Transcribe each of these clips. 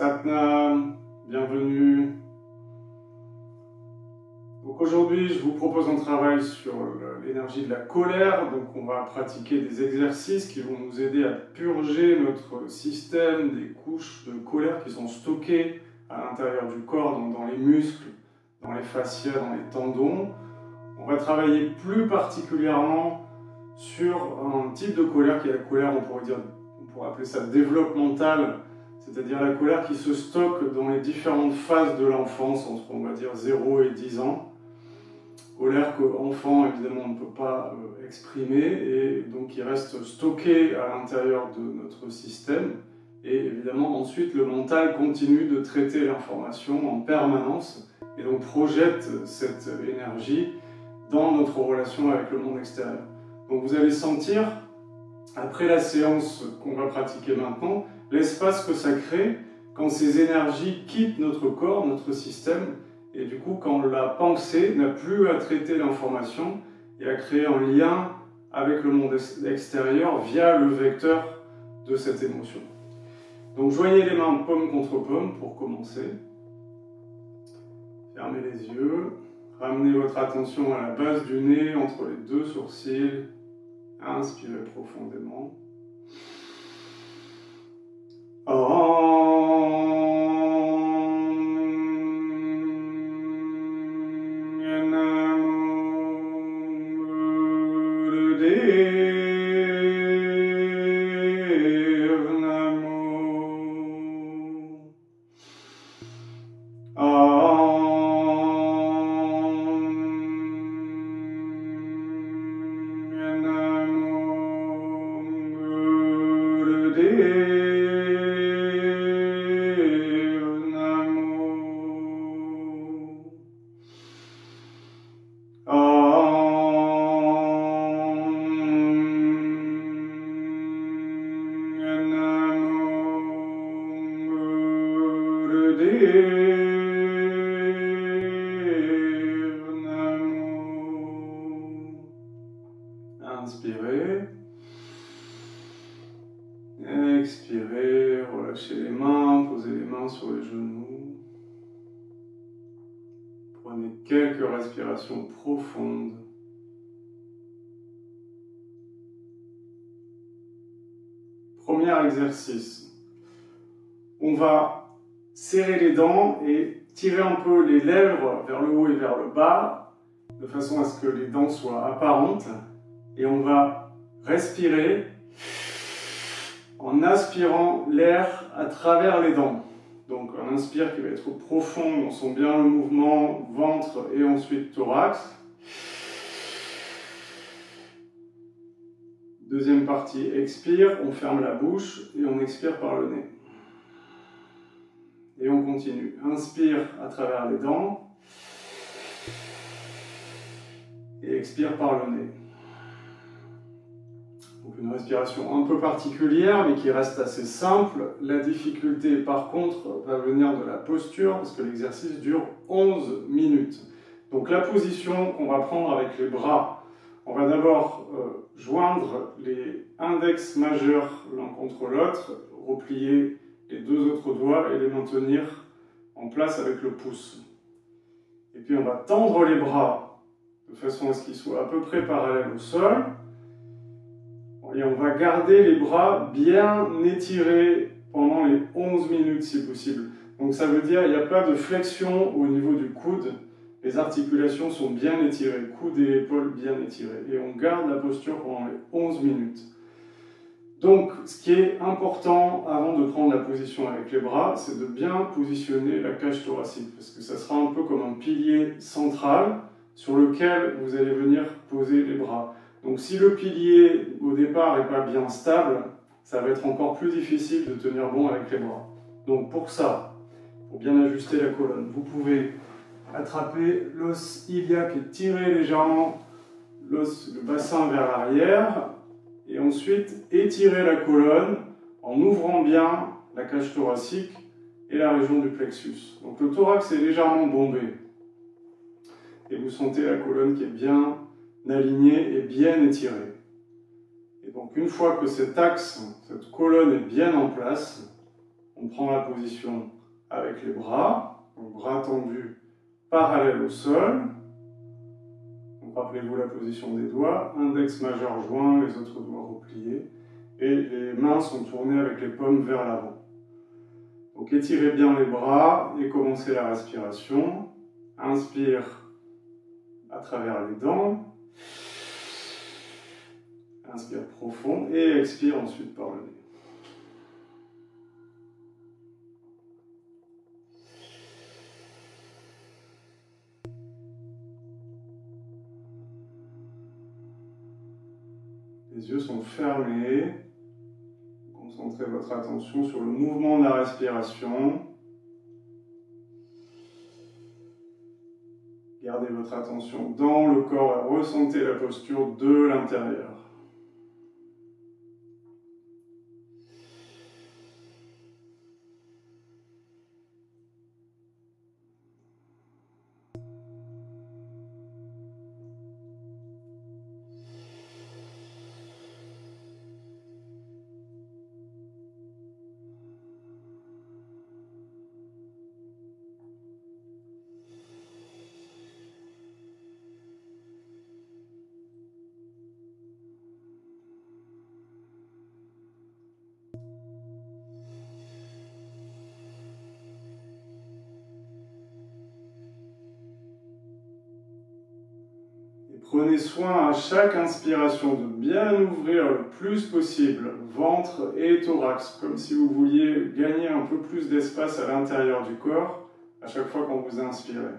Satnam, bienvenue. Donc aujourd'hui, je vous propose un travail sur l'énergie de la colère. Donc on va pratiquer des exercices qui vont nous aider à purger notre système des couches de colère qui sont stockées à l'intérieur du corps, donc dans les muscles, dans les fascias, dans les tendons. On va travailler plus particulièrement sur un type de colère qui est la colère, on pourrait appeler ça développementale, c'est-à-dire la colère qui se stocke dans les différentes phases de l'enfance, entre on va dire 0 et 10 ans. Colère qu'enfant, évidemment, on ne peut pas exprimer et donc qui reste stockée à l'intérieur de notre système. Et évidemment, ensuite, le mental continue de traiter l'information en permanence et donc projette cette énergie dans notre relation avec le monde extérieur. Donc vous allez sentir, après la séance qu'on va pratiquer maintenant, l'espace que ça crée quand ces énergies quittent notre corps, notre système, et du coup quand la pensée n'a plus à traiter l'information et à créer un lien avec le monde extérieur via le vecteur de cette émotion. Donc joignez les mains paume contre paume pour commencer. Fermez les yeux. Ramenez votre attention à la base du nez, entre les deux sourcils. Inspirez profondément. Inspirez. Expirez, relâchez les mains, posez les mains sur les genoux. Prenez quelques respirations profondes. Premier exercice. On va serrer les dents et tirer un peu les lèvres vers le haut et vers le bas, de façon à ce que les dents soient apparentes. Et on va respirer en aspirant l'air à travers les dents. Donc un inspire qui va être profond, on sent bien le mouvement ventre et ensuite thorax. Deuxième partie, expire, on ferme la bouche et on expire par le nez. Et on continue. Inspire à travers les dents et expire par le nez. Donc une respiration un peu particulière, mais qui reste assez simple. La difficulté, par contre, va venir de la posture, parce que l'exercice dure 11 minutes. Donc la position qu'on va prendre avec les bras, on va d'abord joindre les index majeurs l'un contre l'autre, replier les deux autres doigts et les maintenir en place avec le pouce. Et puis on va tendre les bras de façon à ce qu'ils soient à peu près parallèles au sol. Et on va garder les bras bien étirés pendant les 11 minutes si possible. Donc ça veut dire qu'il n'y a pas de flexion au niveau du coude. Les articulations sont bien étirées, coude et épaules bien étirés. Et on garde la posture pendant les 11 minutes. Donc ce qui est important avant de prendre la position avec les bras, c'est de bien positionner la cage thoracique. Parce que ça sera un peu comme un pilier central sur lequel vous allez venir poser les bras. Donc si le pilier au départ n'est pas bien stable, ça va être encore plus difficile de tenir bon avec les bras. Donc pour ça, pour bien ajuster la colonne, vous pouvez attraper l'os iliaque et tirer légèrement le bassin vers l'arrière et ensuite étirer la colonne en ouvrant bien la cage thoracique et la région du plexus. Donc le thorax est légèrement bombé et vous sentez la colonne qui est bien alignée et bien étirée. Et donc une fois que cet axe, cette colonne est bien en place, On prend la position avec les bras, donc bras tendus parallèles au sol. Donc rappelez-vous la position des doigts, index majeur joint, les autres doigts repliés, et les mains sont tournées avec les paumes vers l'avant. Donc étirez bien les bras et commencez la respiration. Inspire à travers les dents. Inspire profond et expire ensuite par le nez. Les yeux sont fermés. Concentrez votre attention sur le mouvement de la respiration. Gardez votre attention dans le corps et ressentez la posture de l'intérieur. Prenez soin à chaque inspiration de bien ouvrir le plus possible ventre et thorax, comme si vous vouliez gagner un peu plus d'espace à l'intérieur du corps à chaque fois quand vous inspirez.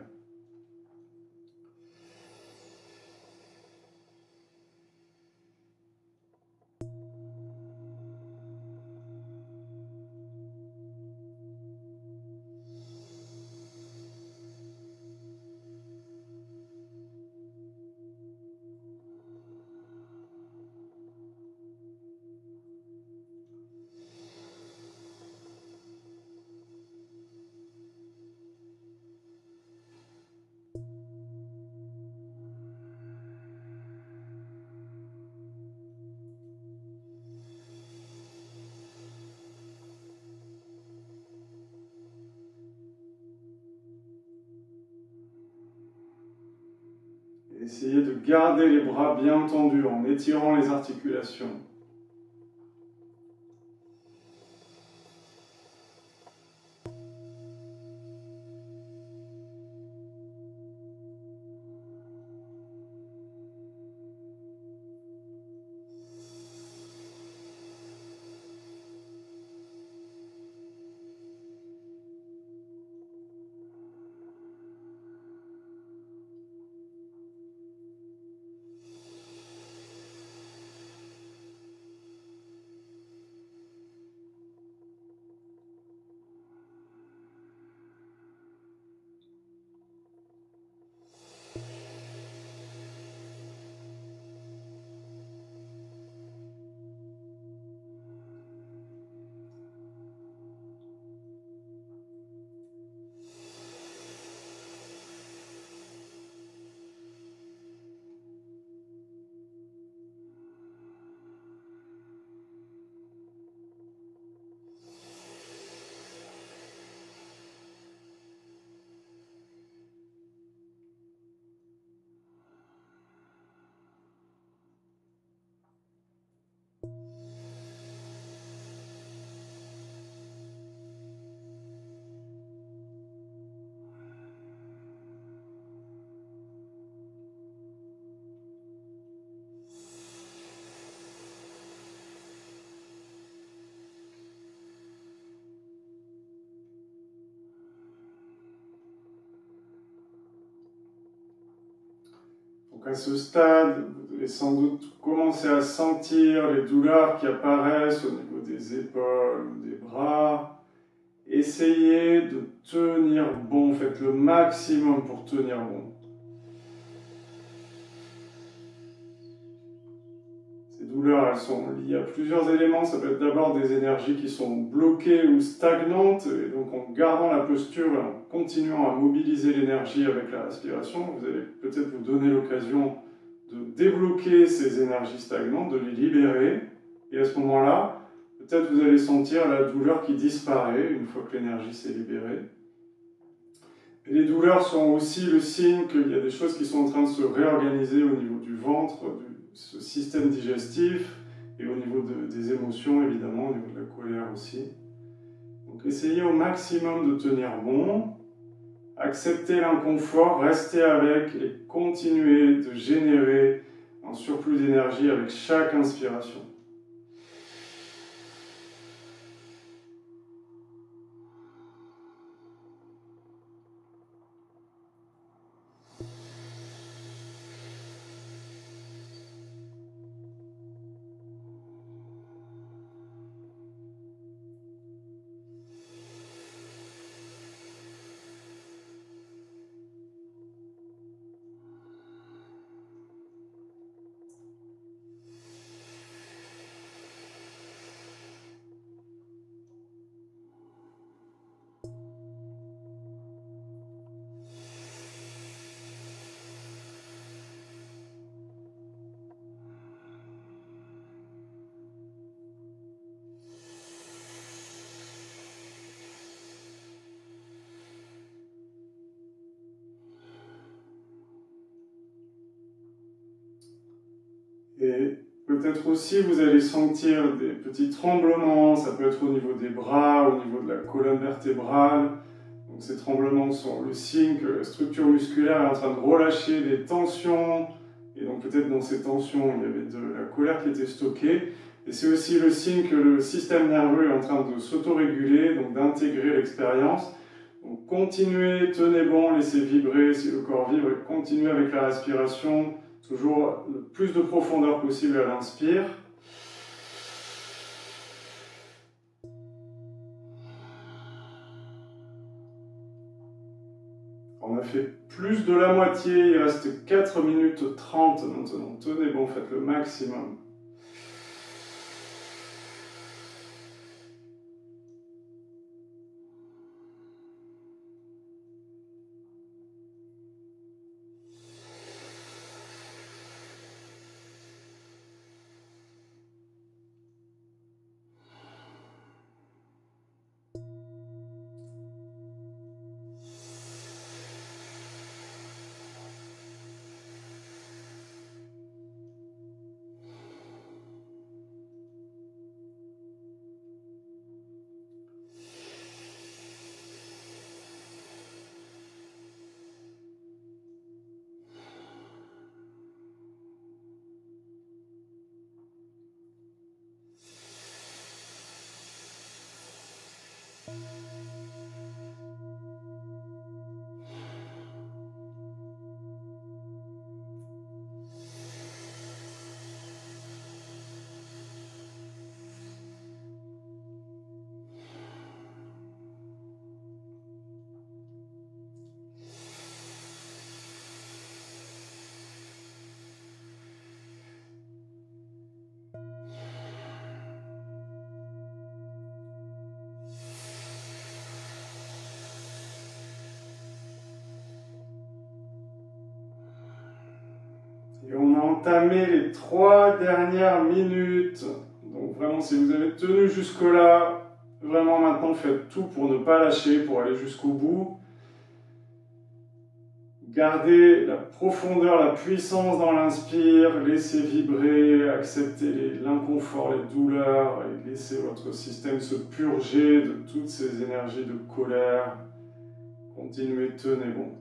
Essayez de garder les bras bien tendus en étirant les articulations. Donc à ce stade, vous allez sans doute commencer à sentir les douleurs qui apparaissent au niveau des épaules, des bras. Essayez de tenir bon, faites le maximum pour tenir bon. Ces douleurs, elles sont liées à plusieurs éléments. Ça peut être d'abord des énergies qui sont bloquées ou stagnantes, et donc en gardant la posture et en continuant à mobiliser l'énergie avec la respiration, vous allez peut-être vous donner l'occasion de débloquer ces énergies stagnantes, de les libérer, et à ce moment-là, peut-être vous allez sentir la douleur qui disparaît une fois que l'énergie s'est libérée. Et les douleurs sont aussi le signe qu'il y a des choses qui sont en train de se réorganiser au niveau du ventre, ce système digestif, et au niveau des émotions, évidemment, au niveau de la colère aussi. Donc essayez au maximum de tenir bon, acceptez l'inconfort, restez avec et continuez de générer un surplus d'énergie avec chaque inspiration. Et peut-être aussi vous allez sentir des petits tremblements, ça peut être au niveau des bras, au niveau de la colonne vertébrale. Donc ces tremblements sont le signe que la structure musculaire est en train de relâcher des tensions. Et donc peut-être dans ces tensions, il y avait de la colère qui était stockée. Et c'est aussi le signe que le système nerveux est en train de s'autoréguler, donc d'intégrer l'expérience. Donc continuez, tenez bon, laissez vibrer si le corps vibre, et continuez avec la respiration. Toujours le plus de profondeur possible à l'inspire. On a fait plus de la moitié, il reste 4 minutes 30 maintenant. Tenez bon, faites le maximum. Et on a entamé les 3 dernières minutes. Donc vraiment, si vous avez tenu jusque-là, vraiment maintenant faites tout pour ne pas lâcher, pour aller jusqu'au bout. Gardez la profondeur, la puissance dans l'inspire, laissez vibrer, acceptez l'inconfort, les douleurs, et laissez votre système se purger de toutes ces énergies de colère. Continuez, tenez bon.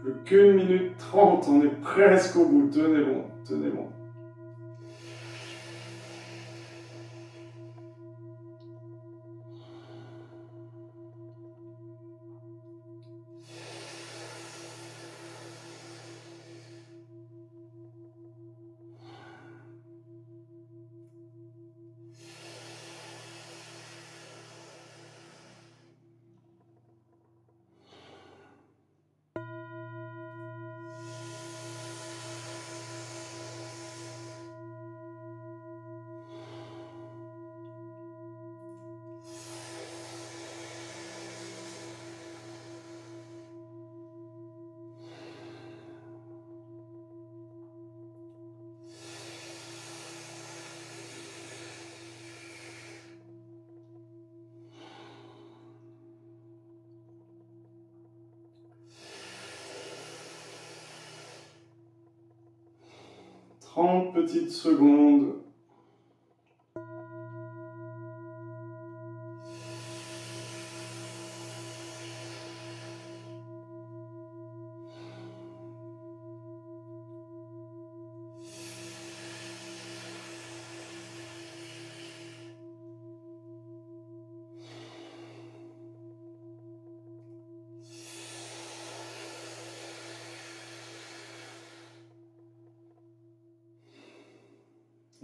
Plus qu'1 minute 30, on est presque au bout, tenez bon. tenez bon. Petites secondes.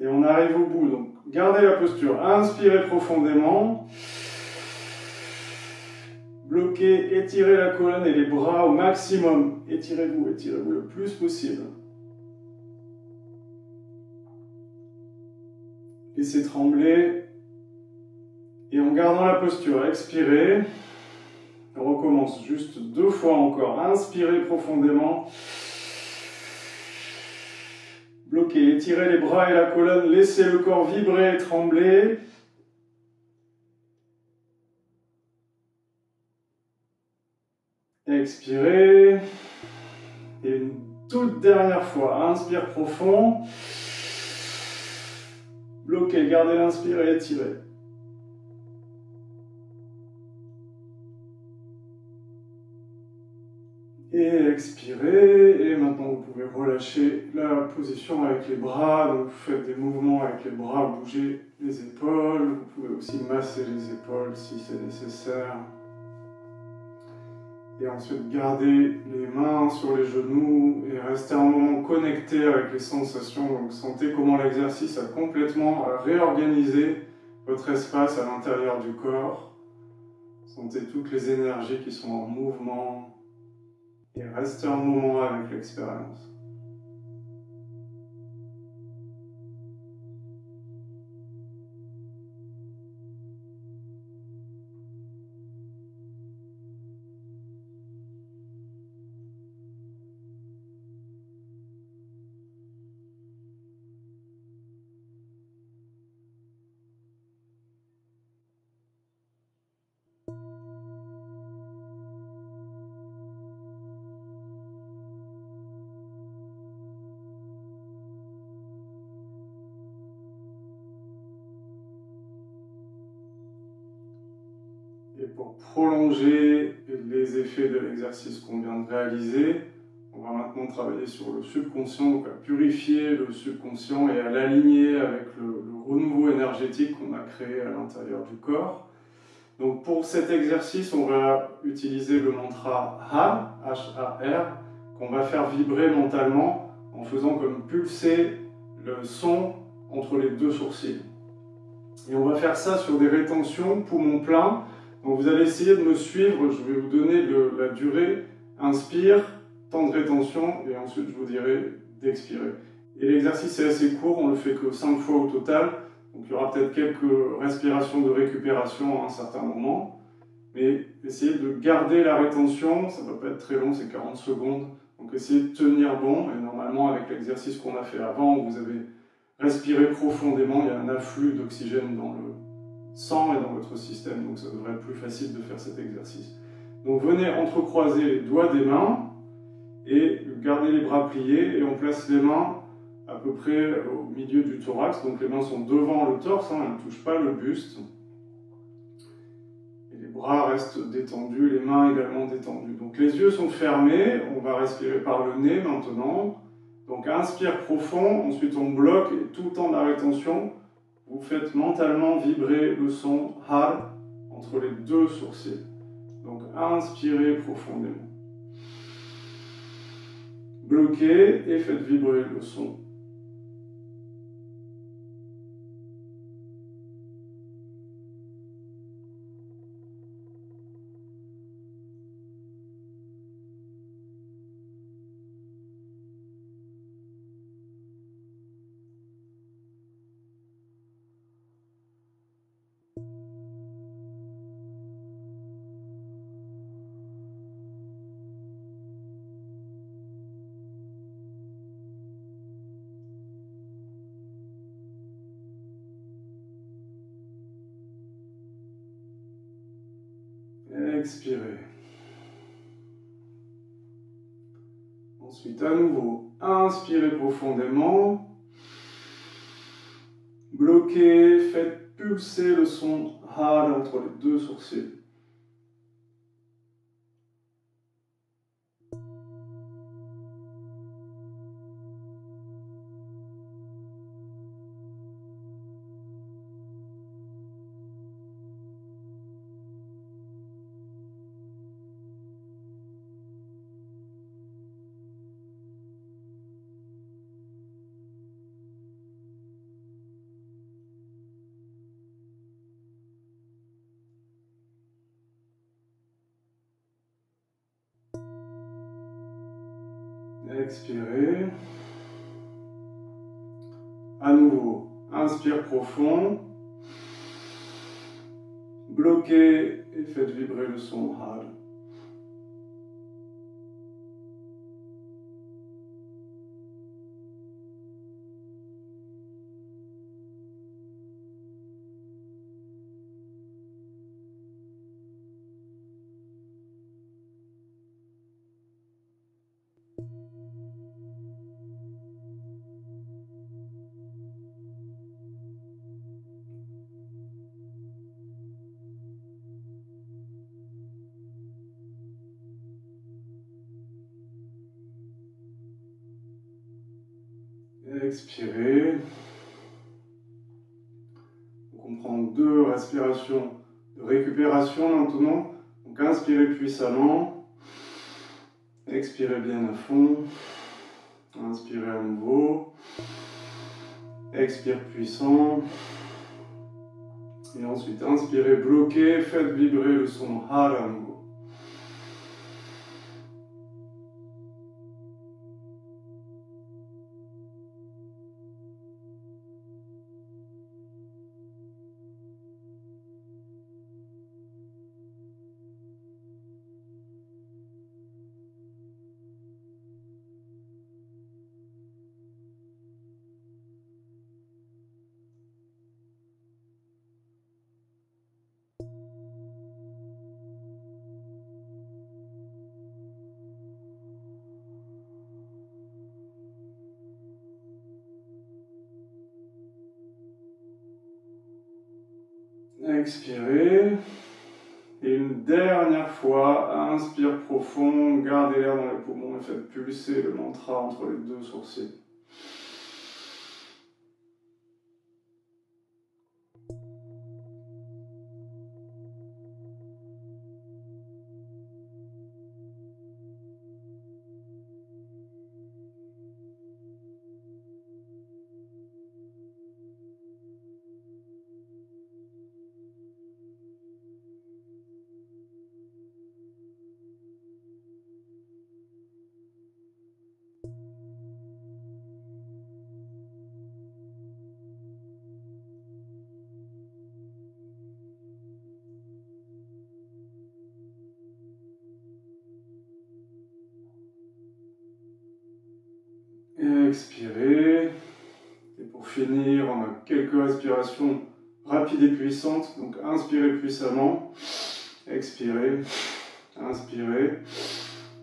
Et on arrive au bout, donc gardez la posture, inspirez profondément, bloquez, étirez la colonne et les bras au maximum, étirez-vous le plus possible. Laissez trembler, et en gardant la posture, expirez, on recommence juste 2 fois encore, inspirez profondément, bloquez, étirez les bras et la colonne, laissez le corps vibrer et trembler. Expirez. Et une toute dernière fois, inspire profond. Bloquez, gardez l'inspire et étirez. Et expirez, et maintenant vous pouvez relâcher la position avec les bras, donc vous faites des mouvements avec les bras, bougez les épaules, vous pouvez aussi masser les épaules si c'est nécessaire. Et ensuite gardez les mains sur les genoux et restez un moment connecté avec les sensations, donc sentez comment l'exercice a complètement réorganisé votre espace à l'intérieur du corps. Sentez toutes les énergies qui sont en mouvement. Et restez un moment avec l'expérience. Et pour prolonger les effets de l'exercice qu'on vient de réaliser, on va maintenant travailler sur le subconscient, donc à purifier le subconscient et à l'aligner avec le renouveau énergétique qu'on a créé à l'intérieur du corps. Donc pour cet exercice, on va utiliser le mantra HAR, H-A-R, qu'on va faire vibrer mentalement en faisant comme pulser le son entre les 2 sourcils. Et on va faire ça sur des rétentions poumons pleins. Donc vous allez essayer de me suivre, je vais vous donner la durée, inspire, temps de rétention, et ensuite je vous dirai d'expirer. Et l'exercice est assez court, on le fait que 5 fois au total, donc il y aura peut-être quelques respirations de récupération à un certain moment, mais essayez de garder la rétention, ça ne va pas être très long, c'est 40 secondes, donc essayez de tenir bon, et normalement avec l'exercice qu'on a fait avant, où vous avez respiré profondément, il y a un afflux d'oxygène dans le sang et dans votre système, donc ça devrait être plus facile de faire cet exercice. Donc venez entrecroiser les doigts des mains et gardez les bras pliés et on place les mains à peu près au milieu du thorax, donc les mains sont devant le torse, elles ne touchent pas le buste. Et les bras restent détendus, les mains également détendues. Donc les yeux sont fermés, on va respirer par le nez maintenant. Donc inspire profond, ensuite on bloque et tout le temps de la rétention, vous faites mentalement vibrer le son har entre les deux sourcils. Donc inspirez profondément. Bloquez et faites vibrer le son. Expirez. Ensuite, à nouveau, inspirez profondément. Bloquez, faites pulser le son har entre les deux sourcils. Expirez. À nouveau, inspire profond. Bloquez et faites vibrer le son har. Expirez. On prend 2 respirations de récupération maintenant. Donc inspirez puissamment. Expirez bien à fond. Inspirez à nouveau. Expire puissant. Et ensuite inspirez, bloquez, faites vibrer le son har à nouveau. Expirez. Et une dernière fois, inspire profond, gardez l'air dans les poumons et faites pulser le mantra entre les 2 sourcils. Expirez. Et pour finir, on a quelques respirations rapides et puissantes. Donc inspirez puissamment. Expirez. Inspirez.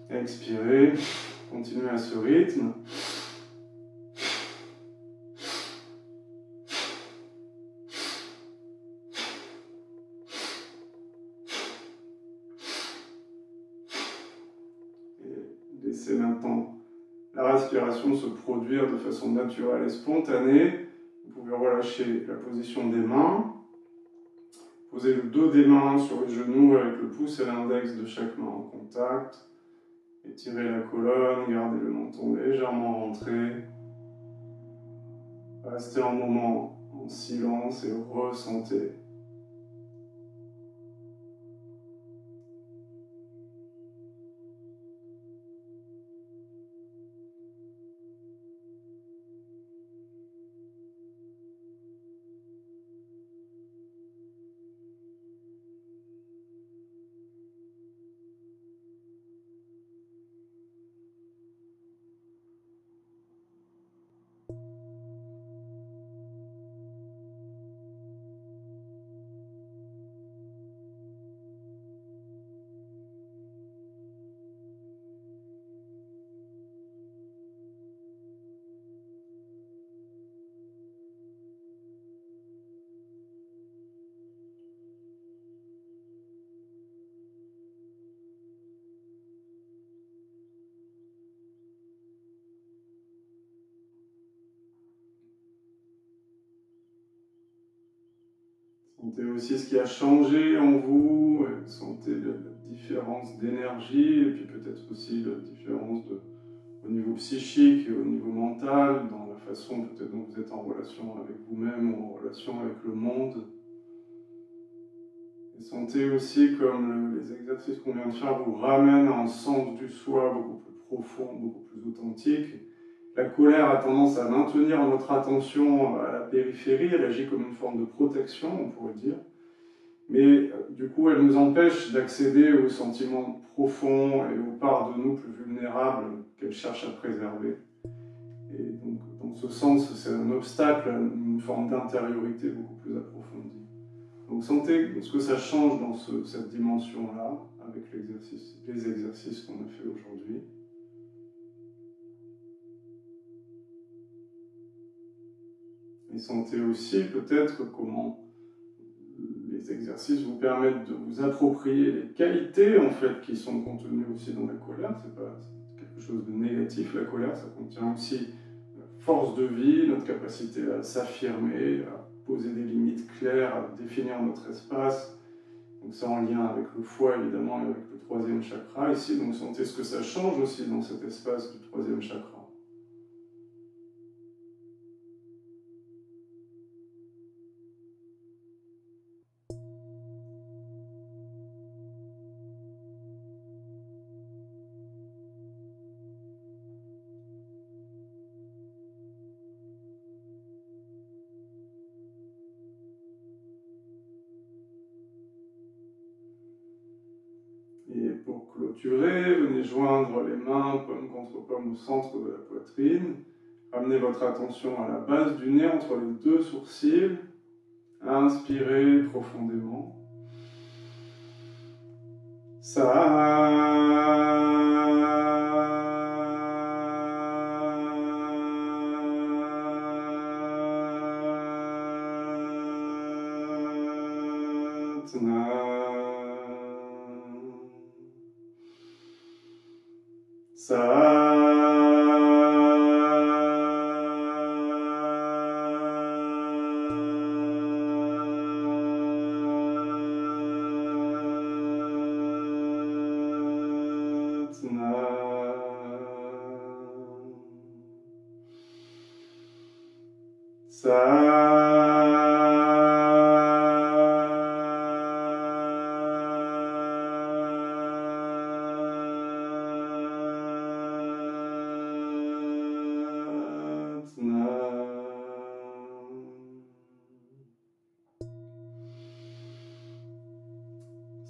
Expirez. Continuez à ce rythme. Et laissez maintenant la respiration se produire de façon naturelle et spontanée. Vous pouvez relâcher la position des mains. Posez le dos des mains sur les genoux avec le pouce et l'index de chaque main en contact. Étirez la colonne, gardez le menton légèrement rentré. Restez un moment en silence et ressentez. Sentez aussi ce qui a changé en vous, sentez la différence d'énergie et puis peut-être aussi la différence au niveau psychique et au niveau mental, dans la façon peut-être dont vous êtes en relation avec vous-même ou en relation avec le monde. Et sentez aussi comme les exercices qu'on vient de faire vous ramènent à un sens du soi beaucoup plus profond, beaucoup plus authentique. La colère a tendance à maintenir notre attention à la périphérie, elle agit comme une forme de protection, on pourrait dire. Mais du coup, elle nous empêche d'accéder aux sentiments profonds et aux parts de nous plus vulnérables qu'elle cherche à préserver. Et donc, dans ce sens, c'est un obstacle à une forme d'intériorité beaucoup plus approfondie. Donc, sentez ce que ça change dans cette dimension-là, avec les exercices qu'on a fait aujourd'hui. Et sentez aussi peut-être comment les exercices vous permettent de vous approprier les qualités en fait qui sont contenues aussi dans la colère. C'est pas quelque chose de négatif, la colère, ça contient aussi la force de vie, notre capacité à s'affirmer, à poser des limites claires, à définir notre espace. Donc c'est en lien avec le foie évidemment et avec le troisième chakra ici. Donc sentez ce que ça change aussi dans cet espace du troisième chakra. Et pour clôturer, venez joindre les mains pomme contre pomme au centre de la poitrine. Ramenez votre attention à la base du nez entre les deux sourcils. Inspirez profondément.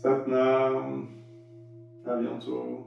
Satnam. À bientôt.